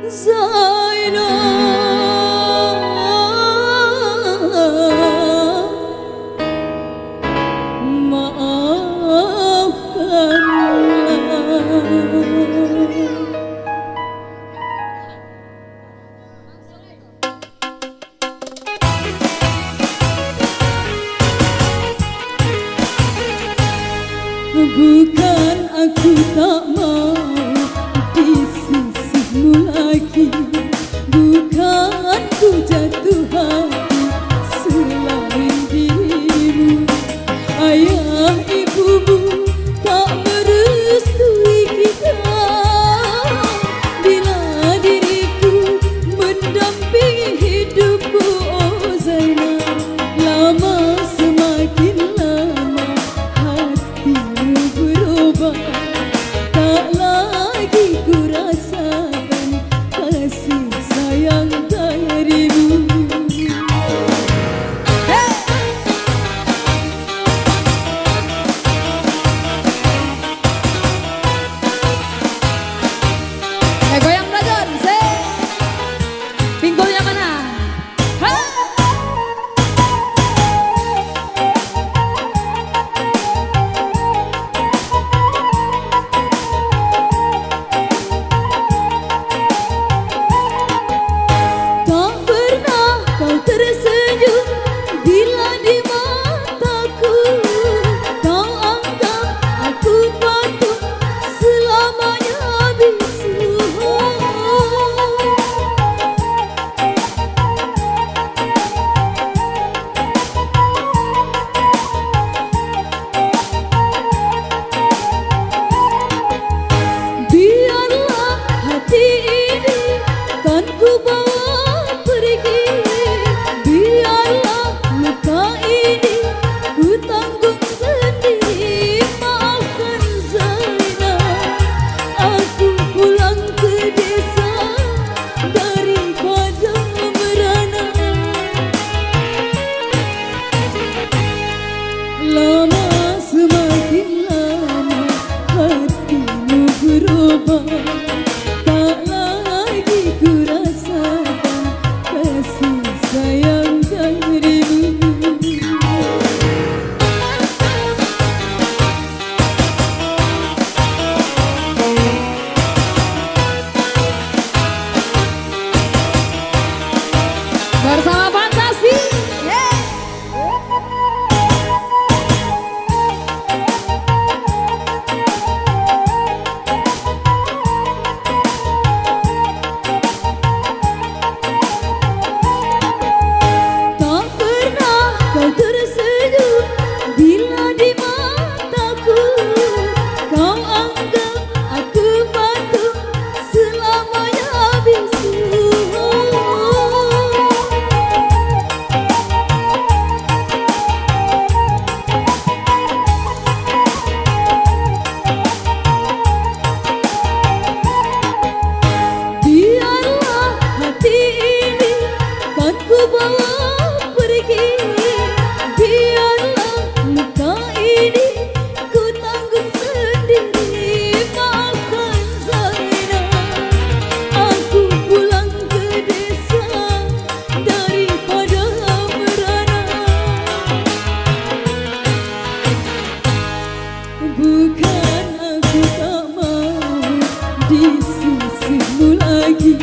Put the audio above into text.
Zainal, maafkanlah. Bukan aku tak mau di sisimu lagi, bukan ku jatuh hati selain dirimu. Ayah ibumu tak merestui kita bila diriku mendampingi hidupmu, oh Zainal. Lama semakin lama hatimu berubah, tak lagi ku rasakan kasih sayang darimu. Goyang belajar, pinggulnya mana? Tak pernah kau tersenyum bila di mataku kau anggap aku patut selamanya bisu. Biarlah hati ini kan ku bawa pergi, biarlah luka ini ku tanggung sendiri. Maafkan Zainal, aku pulang ke desa daripada merana. Lama semakin lama hatimu berubah, tak lagi ku rasakan kasih sayang darimu. Bersama Fantasi, tak pernah kau tersenyum bila di mataku kau anggap aku patut selamanya bisu. Biarlah hati ini kan ku bawa pergi, biarlah luka ini ku tanggung sendiri. Maafkan Zainal, aku pulang ke desa daripada merana. Bukan aku tak mau di sisimu lagi,